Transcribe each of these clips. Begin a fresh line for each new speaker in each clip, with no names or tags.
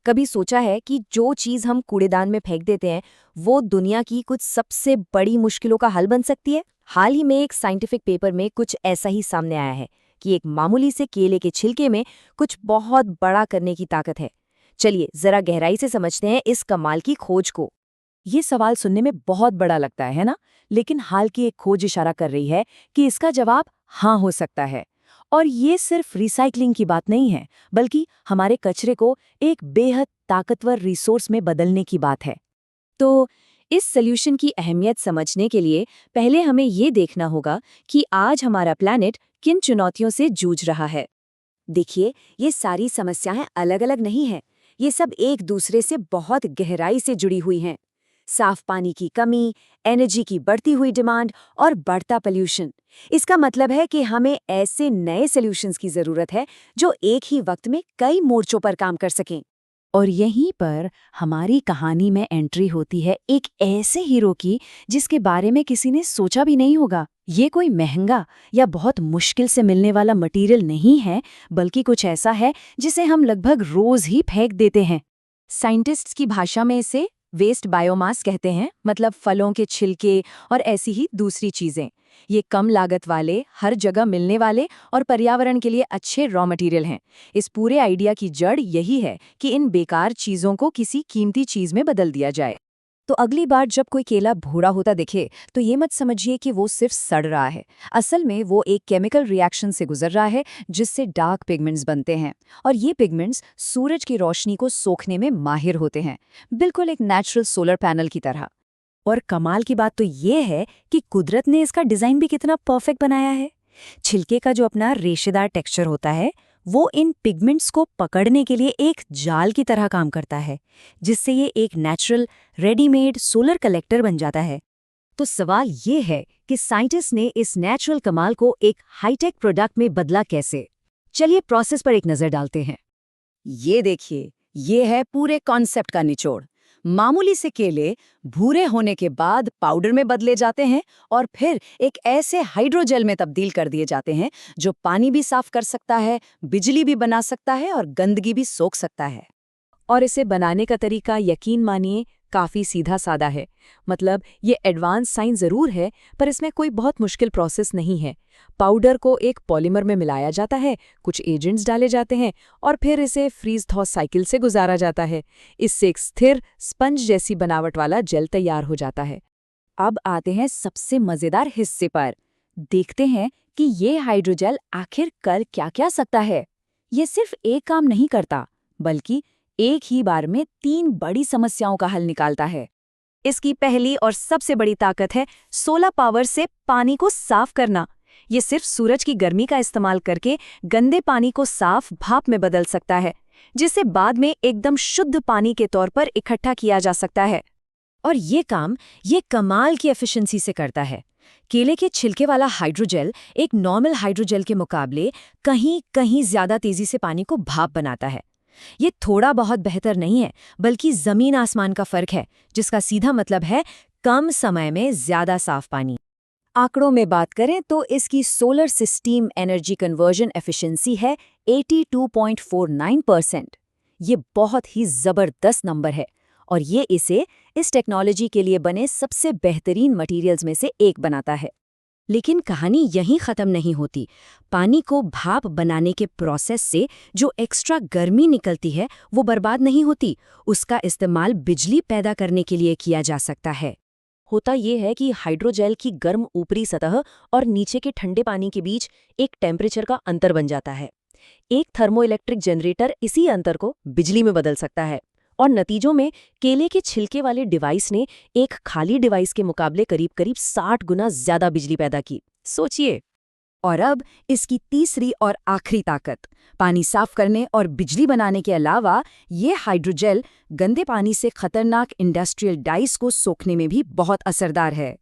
कभी सोचा है कि जो चीज हम कूड़ेदान में फेंक देते हैं वो दुनिया की कुछ सबसे बड़ी मुश्किलों का हल बन सकती है? हाल ही में एक साइंटिफिक पेपर में कुछ ऐसा ही सामने आया है कि एक मामूली से केले के छिलके में कुछ बहुत बड़ा करने की ताकत है। चलिए जरा गहराई से समझते हैं इस कमाल की खोज को।
ये सवाल सुनने में बहुत बड़ा लगता है ना? लेकिन हाल की एक खोज इशारा कर रही है कि इसका जवाब हाँ हो सकता है। और ये सिर्फ रिसाइकलिंग की बात नहीं है, बल्कि हमारे कचरे को एक बेहद ताकतवर रिसोर्स में बदलने की बात है।
तो इस सॉल्यूशन की अहमियत समझने के लिए पहले हमें ये देखना होगा कि आज हमारा प्लैनेट किन चुनौतियों से जूझ रहा है। देखिए, ये सारी समस्याएं अलग-अलग नहीं हैं। ये सब एक दूसरे से बहुत गहराई से जुड़ी हुई हैं। साफ पानी की कमी, एनर्जी की बढ़ती हुई डिमांड और बढ़ता पोल्यूशन। इसका मतलब है कि हमें ऐसे नए सॉल्यूशंस की जरूरत है जो एक ही वक्त में कई मोर्चों पर काम कर सकें।
और यहीं पर हमारी कहानी में एंट्री होती है एक ऐसे हीरो की जिसके बारे में किसी ने सोचा भी नहीं होगा। ये कोई महंगा या बहुत मुश्किल से मिलने वाला मटेरियल नहीं है, बल्कि कुछ ऐसा है जिसे हम लगभग रोज ही फेंक देते हैं।
साइंटिस्ट्स की भाषा में इसे वेस्ट बायोमास कहते हैं, मतलब फलों के छिलके और ऐसी ही दूसरी चीजें। ये कम लागत वाले, हर जगह मिलने वाले और पर्यावरण के लिए अच्छे रॉ मटेरियल हैं। इस पूरे आइडिया की जड़ यही है कि इन बेकार चीजों को किसी कीमती चीज में बदल दिया जाए। तो अगली बार जब कोई केला भूरा होता दिखे तो ये मत समझिए कि वो सिर्फ सड़ रहा है। असल में वो एक केमिकल रिएक्शन से गुजर रहा है जिससे डार्क पिगमेंट्स बनते हैं, और ये पिगमेंट्स सूरज की रोशनी को सोखने में माहिर होते हैं, बिल्कुल एक नेचुरल सोलर पैनल की तरह।
और कमाल की बात तो ये है कि कुदरत ने इसका डिजाइन भी कितना परफेक्ट बनाया है। छिलके का जो अपना रेशेदार टेक्सचर होता है, वो इन पिगमेंट्स को पकड़ने के लिए एक जाल की तरह काम करता है, जिससे ये एक नेचुरल रेडीमेड सोलर कलेक्टर बन जाता है।
तो सवाल ये है कि साइंटिस्ट ने इस नेचुरल कमाल को एक हाईटेक प्रोडक्ट में बदला कैसे? चलिए प्रोसेस पर एक नजर डालते हैं। ये देखिए, ये है पूरे कॉन्सेप्ट का निचोड़। मामूली से केले भूरे होने के बाद पाउडर में बदले जाते हैं और फिर एक ऐसे हाइड्रोजेल में तब्दील कर दिए जाते हैं जो पानी भी साफ कर सकता है, बिजली भी बना सकता है और गंदगी भी सोख सकता है। और इसे बनाने का तरीका यकीन मानिए काफी सीधा सादा है। मतलब ये एडवांस साइंस जरूर है, पर इसमें कोई बहुत मुश्किल प्रोसेस नहीं है। पाउडर को एक पॉलीमर में मिलाया जाता है, कुछ एजेंट्स डाले जाते हैं और फिर इसे फ्रीज थॉ साइकिल से गुजारा जाता है। इससे एक स्थिर स्पंज जैसी बनावट वाला जेल तैयार हो जाता है। अब आते हैं सबसे मजेदार हिस्से पर। देखते हैं कि ये हाइड्रोजेल आखिर कर क्या क्या सकता है। ये सिर्फ एक काम नहीं करता, बल्कि एक ही बार में 3 बड़ी समस्याओं का हल निकालता है। इसकी पहली और सबसे बड़ी ताकत है सोलर पावर से पानी को साफ करना। ये सिर्फ सूरज की गर्मी का इस्तेमाल करके गंदे पानी को साफ भाप में बदल सकता है, जिसे बाद में एकदम शुद्ध पानी के तौर पर इकट्ठा किया जा सकता है। और ये काम ये कमाल की एफिशिएंसी से करता है। केले के छिलके वाला हाइड्रोजेल एक नॉर्मल हाइड्रोजेल के मुकाबले कहीं कहीं ज्यादा तेजी से पानी को भाप बनाता है। ये थोड़ा बहुत बेहतर नहीं है, बल्कि जमीन आसमान का फर्क है, जिसका सीधा मतलब है कम समय में ज्यादा साफ पानी। आंकड़ों में बात करें तो इसकी solar system energy conversion efficiency है 82.49%। ये बहुत ही जबरदस्त नंबर है और ये इसे इस टेक्नोलॉजी के लिए बने सबसे बेहतरीन मटेरियल्स में से एक बनाता है। लेकिन कहानी यहीं खत्म नहीं होती। पानी को भाप बनाने के प्रोसेस से जो एक्स्ट्रा गर्मी निकलती है वो बर्बाद नहीं होती। उसका इस्तेमाल बिजली पैदा करने के लिए किया जा सकता है। होता ये है कि हाइड्रोजेल की गर्म ऊपरी सतह और नीचे के ठंडे पानी के बीच एक टेम्परेचर का अंतर बन जाता है। एक थर्मोइलेक्ट्रिक जनरेटर इसी अंतर को बिजली में बदल सकता है, और नतीजों में केले के छिलके वाले डिवाइस ने एक खाली डिवाइस के मुकाबले करीब-करीब 60 गुना ज्यादा बिजली पैदा की। सोचिए। और अब इसकी तीसरी और आखिरी ताकत, पानी साफ करने और बिजली बनाने के अलावा ये हाइड्रोजेल गंदे पानी से खतरनाक इंडस्ट्रियल डाइस को सोखने में भी बहुत असरदार है।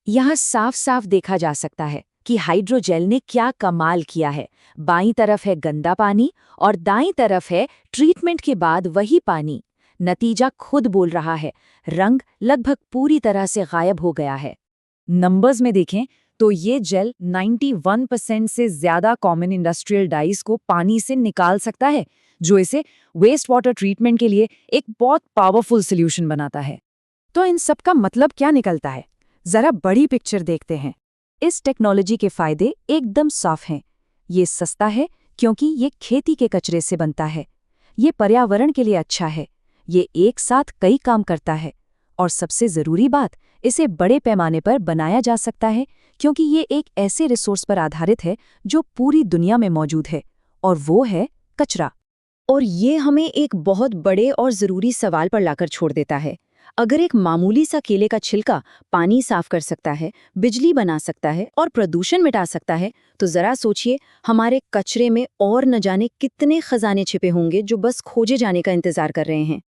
यहाँ साफ साफ देखा जा सकता है कि हाइड्रोजेल ने क्या कमाल किया है। बाईं तरफ है गंदा पानी और दाईं तरफ है ट्रीटमेंट के बाद वही पानी। नतीजा खुद बोल रहा है, रंग लगभग पूरी तरह से गायब हो गया है।
नंबर्स में देखें
तो ये जेल 91% से ज्यादा कॉमन इंडस्ट्रियल डाइज को पानी से निकाल सकता है, जो इसे वेस्ट वाटर ट्रीटमेंट के लिए एक बहुत पावरफुल सोल्यूशन बनाता है।
तो इन सब का मतलब क्या निकलता है? जरा बड़ी पिक्चर देखते हैं। इस टेक्नोलॉजी के फायदे एकदम साफ हैं। ये सस्ता है क्योंकि ये खेती के कचरे से बनता है। ये पर्यावरण के लिए अच्छा है। ये एक साथ कई काम करता है। और सबसे ज़रूरी बात, इसे बड़े पैमाने पर बनाया जा सकता है क्योंकि ये एक ऐसे रिसोर्स पर आधारित है जो पूरी दुनिया में मौजूद है, और वो है कचरा।
और ये हमें एक बहुत बड़े और ज़रूरी सवाल पर लाकर छोड़ देता है। अगर एक मामूली सा केले का छिलका पानी साफ कर सकता है, बिजली बना सकता है और प्रदूषण मिटा सकता है, तो ज़रा सोचिए हमारे कचरे में और न जाने कितने खजाने छिपे होंगे जो बस खोजे जाने का इंतज़ार कर रहे हैं।